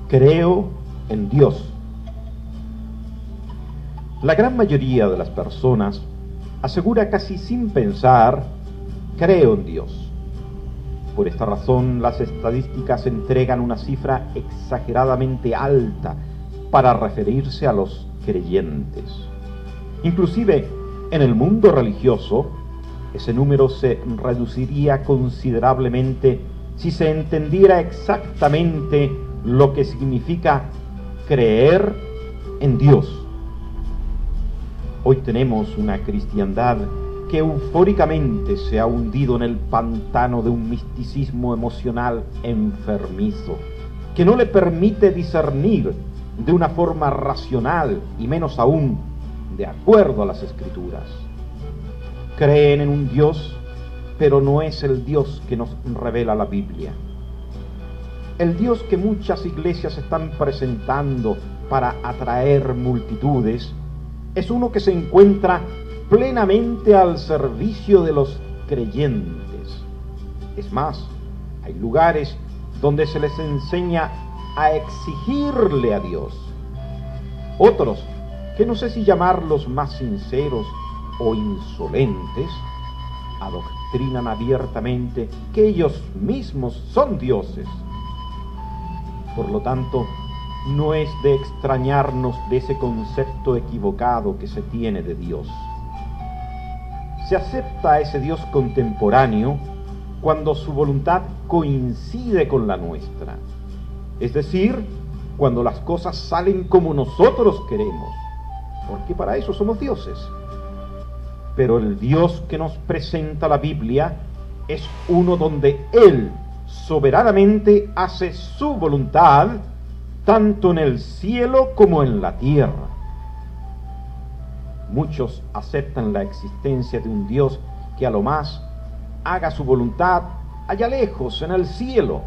Creo en Dios. La gran mayoría de las personas asegura casi sin pensar: creo en Dios. Por esta razón, las estadísticas entregan una cifra exageradamente alta para referirse a los creyentes. Inclusive, en el mundo religioso, ese número se reduciría considerablemente si se entendiera exactamente lo que significa creer en Dios. Hoy tenemos una cristiandad que eufóricamente se ha hundido en el pantano de un misticismo emocional enfermizo, que no le permite discernir de una forma racional y menos aún de acuerdo a las Escrituras. Creen en un Dios, pero no es el Dios que nos revela la Biblia. El Dios que muchas iglesias están presentando para atraer multitudes es uno que se encuentra plenamente al servicio de los creyentes. Es más, hay lugares donde se les enseña a exigirle a Dios. Otros, que no sé si llamarlos más sinceros o insolentes, adoctrinan abiertamente que ellos mismos son dioses. Por lo tanto, no es de extrañarnos de ese concepto equivocado que se tiene de Dios. Se acepta a ese Dios contemporáneo cuando su voluntad coincide con la nuestra, es decir, cuando las cosas salen como nosotros queremos, porque para eso somos dioses. Pero el Dios que nos presenta la Biblia es uno donde Él soberanamente hace su voluntad, tanto en el cielo como en la tierra. Muchos aceptan la existencia de un Dios que a lo más haga su voluntad allá lejos, en el cielo,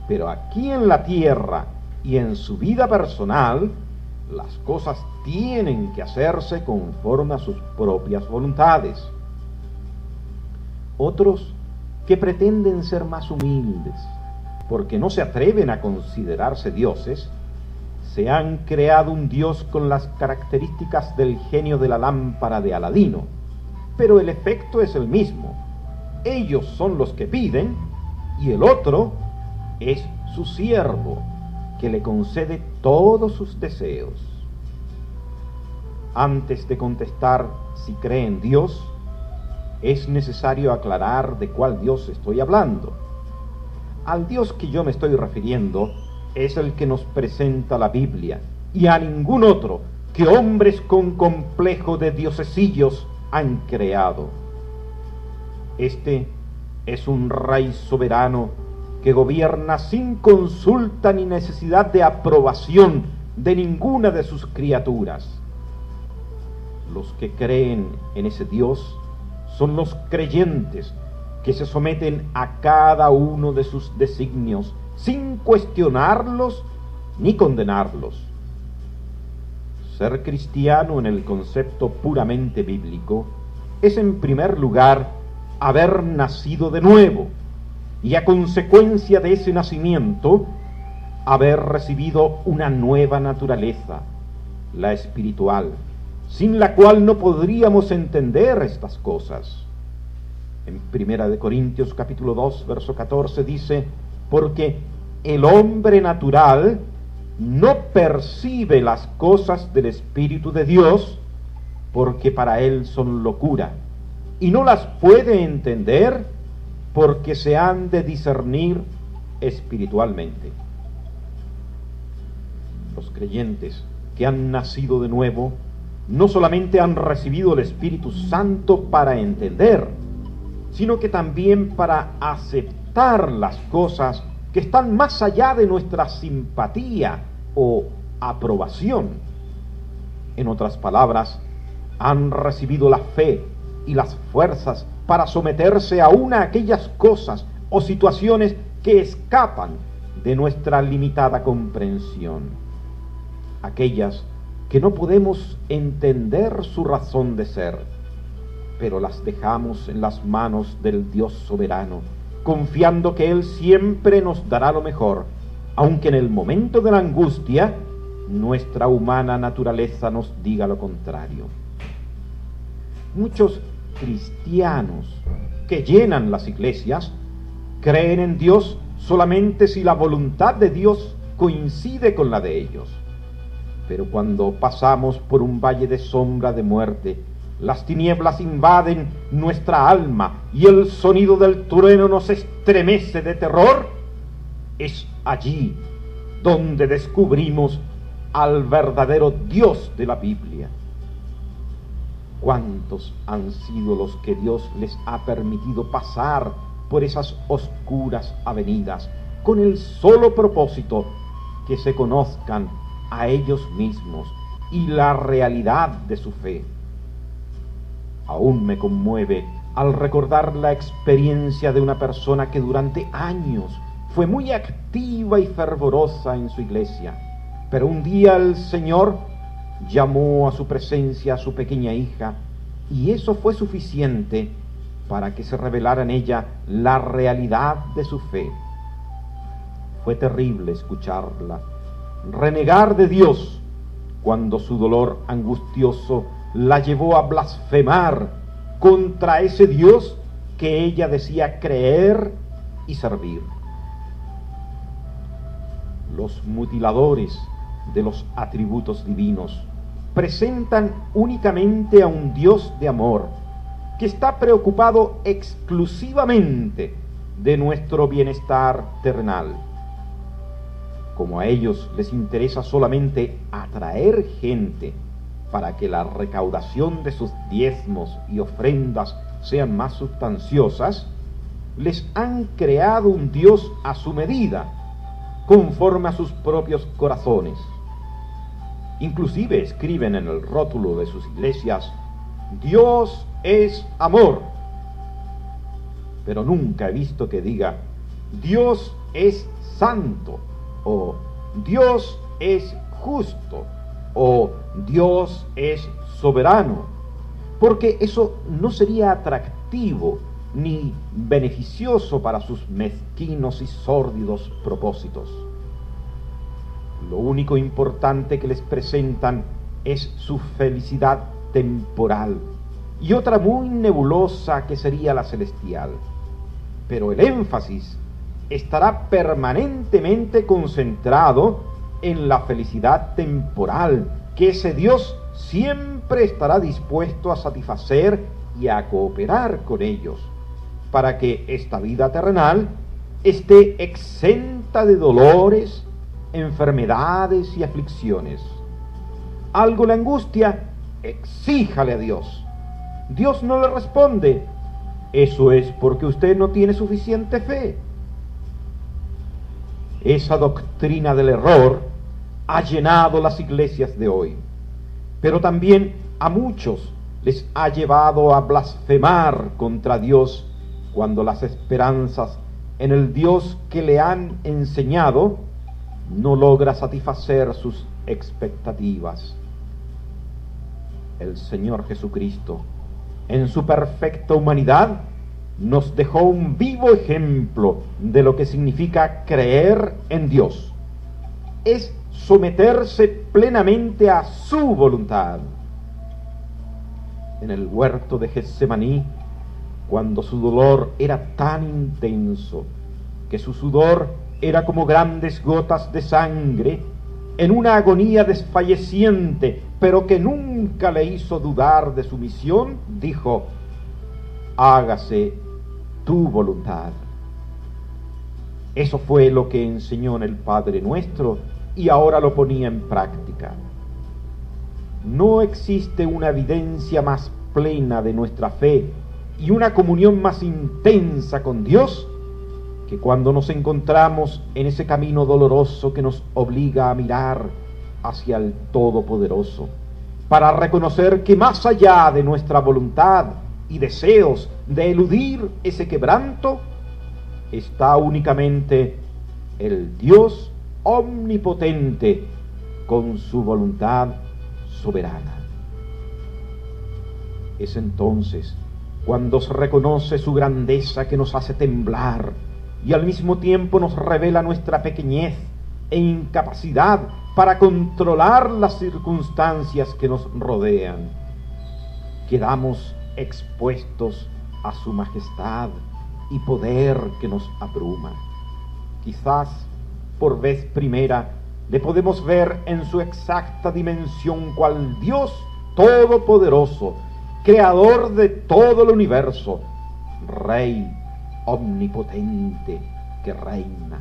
pero aquí en la tierra y en su vida personal, las cosas tienen que hacerse conforme a sus propias voluntades. Otros que pretenden ser más humildes, porque no se atreven a considerarse dioses, se han creado un Dios con las características del genio de la lámpara de Aladino, pero el efecto es el mismo. Ellos son los que piden y el otro es su siervo, que le concede todos sus deseos. Antes de contestar si cree en Dios, es necesario aclarar de cuál Dios estoy hablando. Al Dios que yo me estoy refiriendo es el que nos presenta la Biblia, y a ningún otro que hombres con complejo de diosesillos han creado. Este es un rey soberano que gobierna sin consulta ni necesidad de aprobación de ninguna de sus criaturas. Los que creen en ese Dios son los creyentes que se someten a cada uno de sus designios sin cuestionarlos ni condenarlos. Ser cristiano en el concepto puramente bíblico es en primer lugar haber nacido de nuevo y a consecuencia de ese nacimiento haber recibido una nueva naturaleza, la espiritual, sin la cual no podríamos entender estas cosas. En 1 Corintios capítulo 2, verso 14 dice: porque el hombre natural no percibe las cosas del Espíritu de Dios, porque para él son locura, y no las puede entender, porque se han de discernir espiritualmente. Los creyentes que han nacido de nuevo no solamente han recibido el Espíritu Santo para entender, sino que también para aceptar las cosas que están más allá de nuestra simpatía o aprobación. En otras palabras, han recibido la fe y las fuerzas para someterse aún a aquellas cosas o situaciones que escapan de nuestra limitada comprensión, aquellas que no podemos entender su razón de ser, pero las dejamos en las manos del Dios soberano, confiando que Él siempre nos dará lo mejor, aunque en el momento de la angustia nuestra humana naturaleza nos diga lo contrario. Muchos cristianos que llenan las iglesias creen en Dios solamente si la voluntad de Dios coincide con la de ellos. Pero cuando pasamos por un valle de sombra de muerte, las tinieblas invaden nuestra alma y el sonido del trueno nos estremece de terror, es allí donde descubrimos al verdadero Dios de la Biblia. ¿Cuántos han sido los que Dios les ha permitido pasar por esas oscuras avenidas con el solo propósito que se conozcan a ellos mismos y la realidad de su fe? Aún me conmueve al recordar la experiencia de una persona que durante años fue muy activa y fervorosa en su iglesia, pero un día el Señor llamó a su presencia a su pequeña hija, y eso fue suficiente para que se revelara en ella la realidad de su fe. Fue terrible escucharla renegar de Dios cuando su dolor angustioso la llevó a blasfemar contra ese Dios que ella decía creer y servir. Los mutiladores de los atributos divinos presentan únicamente a un Dios de amor que está preocupado exclusivamente de nuestro bienestar terrenal. Como a ellos les interesa solamente atraer gente para que la recaudación de sus diezmos y ofrendas sean más sustanciosas, les han creado un Dios a su medida, conforme a sus propios corazones. Inclusive escriben en el rótulo de sus iglesias: Dios es amor. Pero nunca he visto que diga Dios es santo, o Dios es justo, o Dios es soberano, porque eso no sería atractivo ni beneficioso para sus mezquinos y sórdidos propósitos. Lo único importante que les presentan es su felicidad temporal y otra muy nebulosa que sería la celestial. Pero el énfasis estará permanentemente concentrado en la felicidad temporal que ese Dios siempre estará dispuesto a satisfacer y a cooperar con ellos, para que esta vida terrenal esté exenta de dolores, enfermedades y aflicciones. Algo le angustia, exíjale a Dios. Dios no le responde: eso es porque usted no tiene suficiente fe. Esa doctrina del error ha llenado las iglesias de hoy, pero también a muchos les ha llevado a blasfemar contra Dios cuando las esperanzas en el Dios que le han enseñado no logra satisfacer sus expectativas. El Señor Jesucristo, en su perfecta humanidad, nos dejó un vivo ejemplo de lo que significa creer en Dios. Es someterse plenamente a su voluntad. En el huerto de Getsemaní, cuando su dolor era tan intenso que su sudor era como grandes gotas de sangre, en una agonía desfalleciente, pero que nunca le hizo dudar de su misión, dijo: hágase tu voluntad. Eso fue lo que enseñó en el Padre Nuestro y ahora lo ponía en práctica. No existe una evidencia más plena de nuestra fe y una comunión más intensa con Dios que cuando nos encontramos en ese camino doloroso que nos obliga a mirar hacia el Todopoderoso, para reconocer que más allá de nuestra voluntad y deseos de eludir ese quebranto, está únicamente el Dios omnipotente con su voluntad soberana. Es entonces cuando se reconoce su grandeza que nos hace temblar y al mismo tiempo nos revela nuestra pequeñez e incapacidad para controlar las circunstancias que nos rodean. Quedamos expuestos a su majestad y poder que nos abruma. Quizás por vez primera le podemos ver en su exacta dimensión cual Dios todopoderoso, creador de todo el universo, Rey omnipotente que reina,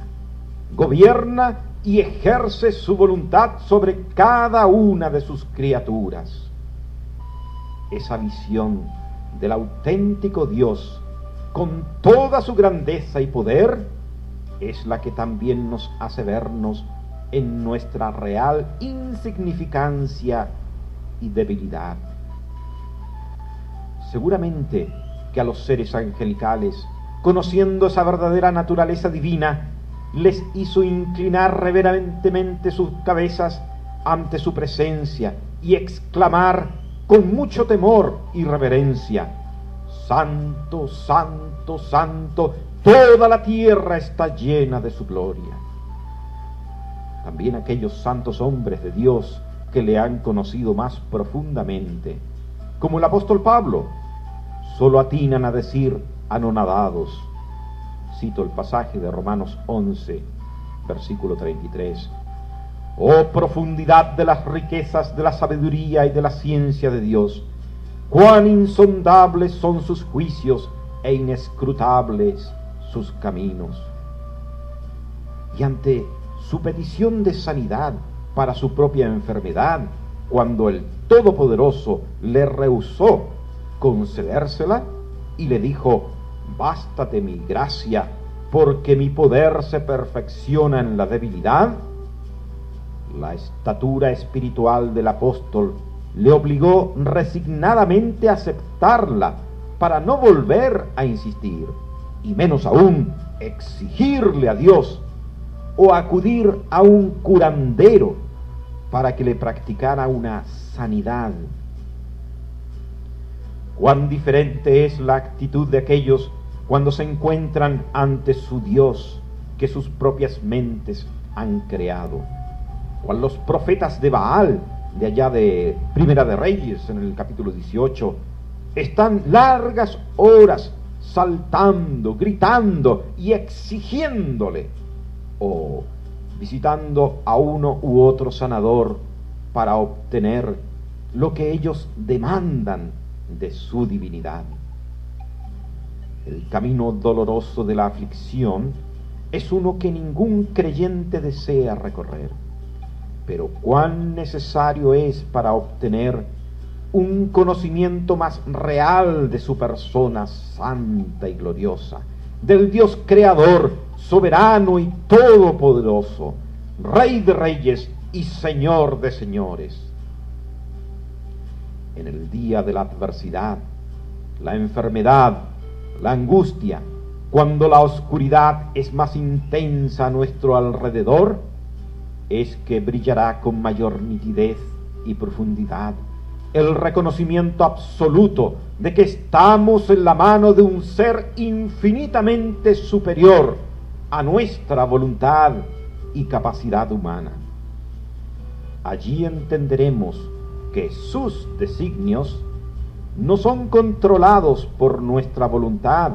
gobierna y ejerce su voluntad sobre cada una de sus criaturas. Esa visión del auténtico Dios, con toda su grandeza y poder, es la que también nos hace vernos en nuestra real insignificancia y debilidad. Seguramente que a los seres angelicales, conociendo esa verdadera naturaleza divina, les hizo inclinar reverentemente sus cabezas ante su presencia y exclamar con mucho temor y reverencia: Santo, santo, santo, toda la tierra está llena de su gloria. También aquellos santos hombres de Dios que le han conocido más profundamente, como el apóstol Pablo, solo atinan a decir anonadados. Cito el pasaje de Romanos 11, versículo 33. Oh profundidad de las riquezas de la sabiduría y de la ciencia de Dios, cuán insondables son sus juicios e inescrutables sus caminos. Y ante su petición de sanidad para su propia enfermedad, cuando el Todopoderoso le rehusó concedérsela y le dijo: bástate mi gracia, porque mi poder se perfecciona en la debilidad, la estatura espiritual del apóstol le obligó resignadamente a aceptarla para no volver a insistir, y menos aún exigirle a Dios o acudir a un curandero para que le practicara una sanidad. Cuán diferente es la actitud de aquellos cuando se encuentran ante su Dios que sus propias mentes han creado. Cuando los profetas de Baal, de allá de Primera de Reyes, en el capítulo 18, están largas horas saltando, gritando y exigiéndole, o visitando a uno u otro sanador para obtener lo que ellos demandan de su divinidad. El camino doloroso de la aflicción es uno que ningún creyente desea recorrer, pero cuán necesario es para obtener un conocimiento más real de su persona santa y gloriosa, del Dios creador, soberano y todopoderoso, Rey de reyes y Señor de señores. En el día de la adversidad, la enfermedad, la angustia, cuando la oscuridad es más intensa a nuestro alrededor, es que brillará con mayor nitidez y profundidad el reconocimiento absoluto de que estamos en la mano de un ser infinitamente superior a nuestra voluntad y capacidad humana. Allí entenderemos que sus designios no son controlados por nuestra voluntad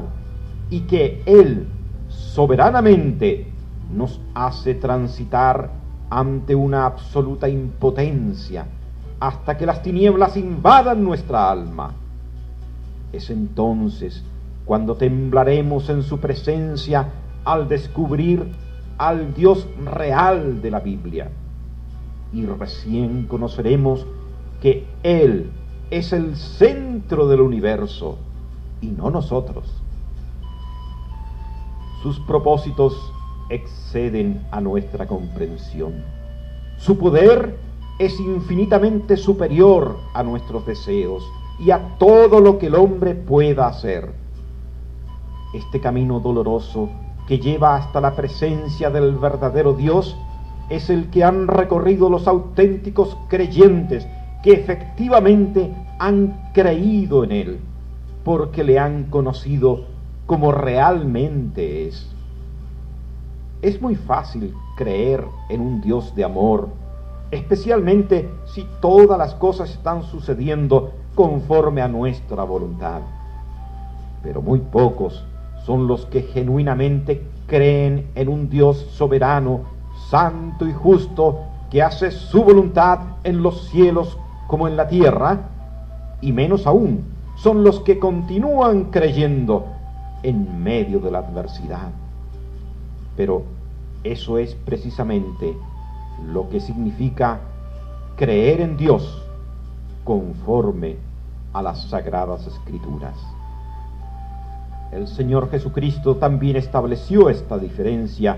y que Él soberanamente nos hace transitar ante una absoluta impotencia hasta que las tinieblas invadan nuestra alma. Es entonces cuando temblaremos en su presencia al descubrir al Dios real de la Biblia, y recién conoceremos que Él es el centro del universo y no nosotros. Sus propósitos exceden a nuestra comprensión. Su poder es infinitamente superior a nuestros deseos y a todo lo que el hombre pueda hacer. Este camino doloroso que lleva hasta la presencia del verdadero Dios es el que han recorrido los auténticos creyentes que efectivamente han creído en Él, porque le han conocido como realmente es. Es muy fácil creer en un Dios de amor, especialmente si todas las cosas están sucediendo conforme a nuestra voluntad. Pero muy pocos son los que genuinamente creen en un Dios soberano, santo y justo, que hace su voluntad en los cielos como en la tierra, y menos aún son los que continúan creyendo en medio de la adversidad. Pero eso es precisamente lo que significa creer en Dios conforme a las Sagradas Escrituras. El Señor Jesucristo también estableció esta diferencia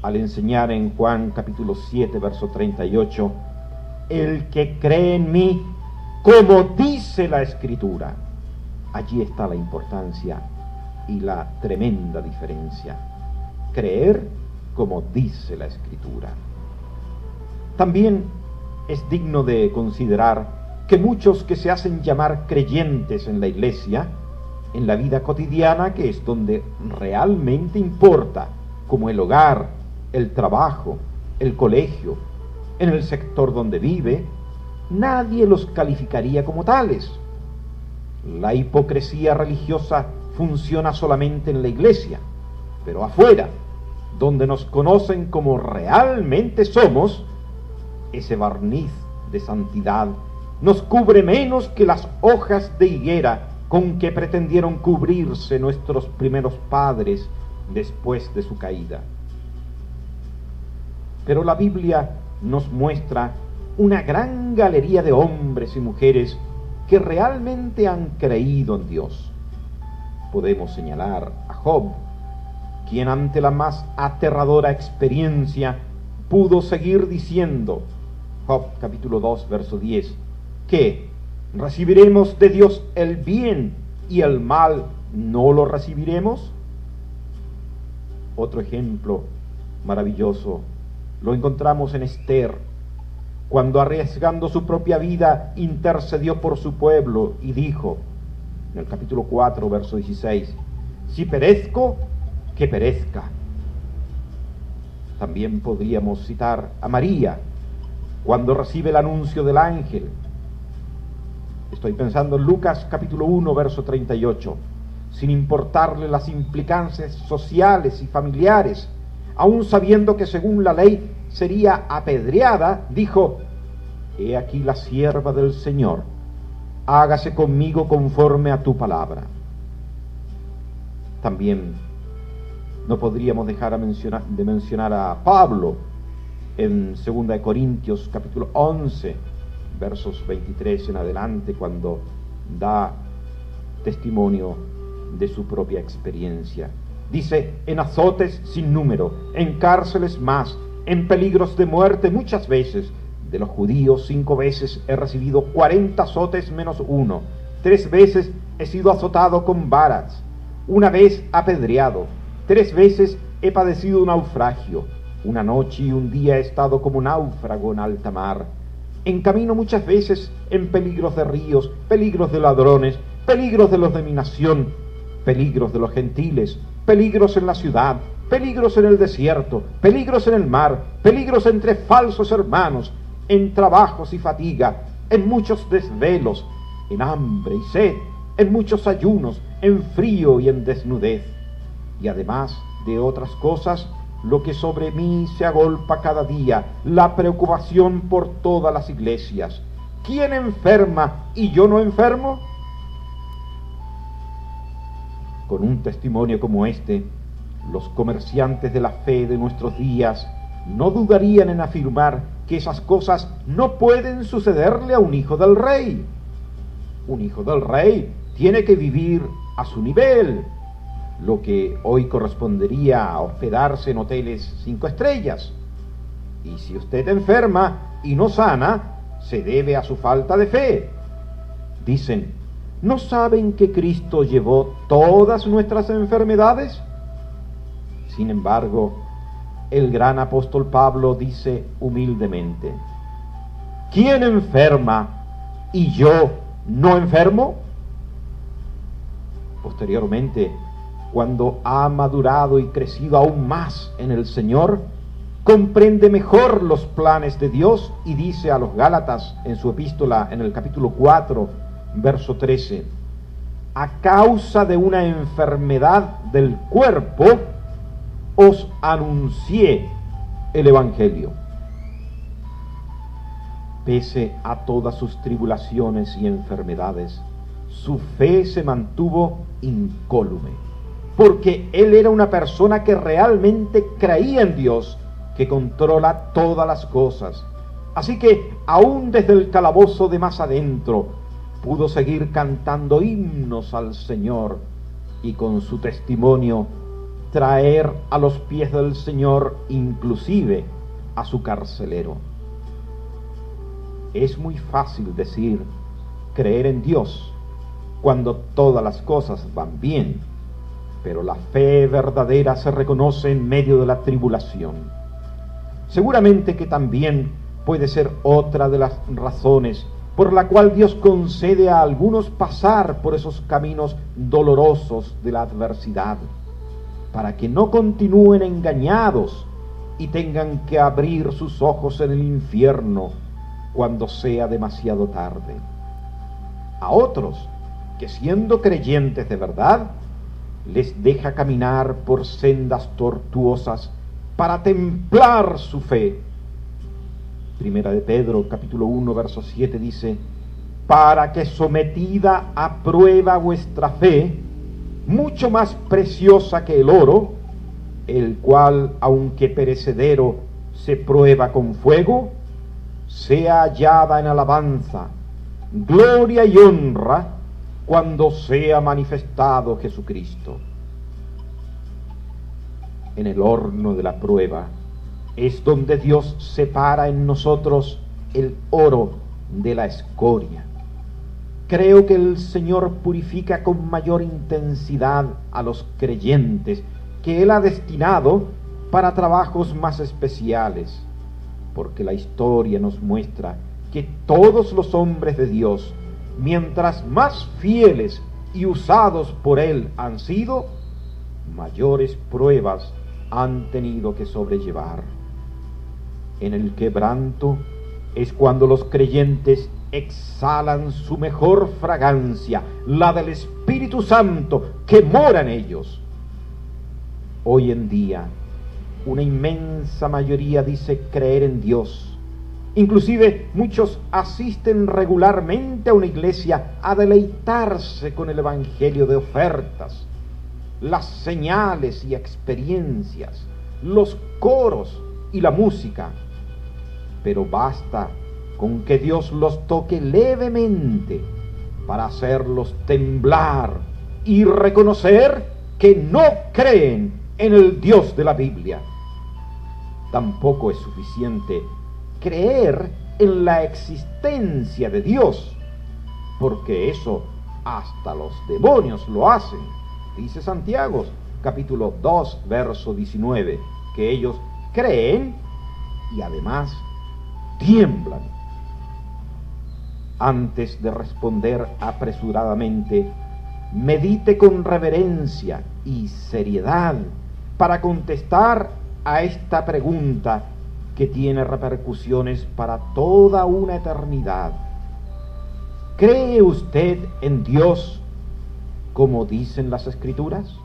al enseñar en Juan capítulo 7, verso 38, el que cree en mí, como dice la Escritura. Allí está la importancia y la tremenda diferencia. Creer como dice la Escritura. También es digno de considerar que muchos que se hacen llamar creyentes en la iglesia, en la vida cotidiana, que es donde realmente importa, como el hogar, el trabajo, el colegio, en el sector donde vive, nadie los calificaría como tales. La hipocresía religiosa funciona solamente en la iglesia, pero afuera, donde nos conocen como realmente somos, ese barniz de santidad nos cubre menos que las hojas de higuera con que pretendieron cubrirse nuestros primeros padres después de su caída. Pero la Biblia nos muestra una gran galería de hombres y mujeres que realmente han creído en Dios. Podemos señalar a Job, quien ante la más aterradora experiencia pudo seguir diciendo, Job capítulo 2, verso 10, que ¿recibiremos de Dios el bien y el mal no lo recibiremos? Otro ejemplo maravilloso lo encontramos en Esther, cuando arriesgando su propia vida intercedió por su pueblo y dijo, en el capítulo 4, verso 16, si perezco, que perezca. También podríamos citar a María, cuando recibe el anuncio del ángel. Estoy pensando en Lucas capítulo 1, verso 38, sin importarle las implicancias sociales y familiares, aun sabiendo que según la ley sería apedreada, dijo, he aquí la sierva del Señor, hágase conmigo conforme a tu palabra. También no podríamos dejar de mencionar a Pablo en 2 Corintios capítulo 11, versos 23 en adelante, cuando da testimonio de su propia experiencia. Dice, en azotes sin número, en cárceles más, en peligros de muerte muchas veces. De los judíos 5 veces he recibido 40 azotes menos 1. 3 veces he sido azotado con varas. 1 vez apedreado. 3 veces he padecido un naufragio. 1 noche y 1 día he estado como náufrago en alta mar. En camino muchas veces en peligros de ríos, peligros de ladrones, peligros de los de mi nación, peligros de los gentiles, peligros en la ciudad, peligros en el desierto, peligros en el mar, peligros entre falsos hermanos, en trabajos y fatiga, en muchos desvelos, en hambre y sed, en muchos ayunos, en frío y en desnudez. Y además de otras cosas, lo que sobre mí se agolpa cada día, la preocupación por todas las iglesias. ¿Quién enferma y yo no enfermo? Con un testimonio como este, los comerciantes de la fe de nuestros días no dudarían en afirmar que esas cosas no pueden sucederle a un hijo del rey. Un hijo del rey tiene que vivir a su nivel, lo que hoy correspondería a hospedarse en hoteles 5 estrellas. Y si usted enferma y no sana, se debe a su falta de fe. Dicen, ¿no saben que Cristo llevó todas nuestras enfermedades? Sin embargo, el gran apóstol Pablo dice humildemente, ¿quién enferma y yo no enfermo? Posteriormente, cuando ha madurado y crecido aún más en el Señor, comprende mejor los planes de Dios y dice a los Gálatas en su epístola en el capítulo 4, verso 13, a causa de una enfermedad del cuerpo, os anuncié el Evangelio. Pese a todas sus tribulaciones y enfermedades, su fe se mantuvo incólume, porque él era una persona que realmente creía en Dios, que controla todas las cosas. Así que, aún desde el calabozo de más adentro, pudo seguir cantando himnos al Señor y con su testimonio traer a los pies del Señor inclusive a su carcelero. Es muy fácil decir creer en Dios cuando todas las cosas van bien, pero la fe verdadera se reconoce en medio de la tribulación. Seguramente que también puede ser otra de las razones por la cual Dios concede a algunos pasar por esos caminos dolorosos de la adversidad, para que no continúen engañados y tengan que abrir sus ojos en el infierno cuando sea demasiado tarde. A otros, que siendo creyentes de verdad, les deja caminar por sendas tortuosas para templar su fe. Primera de Pedro, capítulo 1, verso 7 dice, para que sometida a prueba vuestra fe, mucho más preciosa que el oro, el cual, aunque perecedero, se prueba con fuego, sea hallada en alabanza, gloria y honra, cuando sea manifestado Jesucristo. En el horno de la prueba es donde Dios separa en nosotros el oro de la escoria. Creo que el Señor purifica con mayor intensidad a los creyentes que Él ha destinado para trabajos más especiales, porque la historia nos muestra que todos los hombres de Dios, mientras más fieles y usados por Él han sido, mayores pruebas han tenido que sobrellevar. En el quebranto es cuando los creyentes exhalan su mejor fragancia, la del Espíritu Santo que mora en ellos. Hoy en día, una inmensa mayoría dice creer en Dios. Inclusive muchos asisten regularmente a una iglesia a deleitarse con el evangelio de ofertas, las señales y experiencias, los coros y la música. Pero basta con que Dios los toque levemente para hacerlos temblar y reconocer que no creen en el Dios de la Biblia. Tampoco es suficiente creer en la existencia de Dios, porque eso hasta los demonios lo hacen. Dice Santiago, capítulo 2, verso 19, que ellos creen y además tiemblan. Antes de responder apresuradamente, medite con reverencia y seriedad para contestar a esta pregunta que tiene repercusiones para toda una eternidad. ¿Cree usted en Dios como dicen las Escrituras?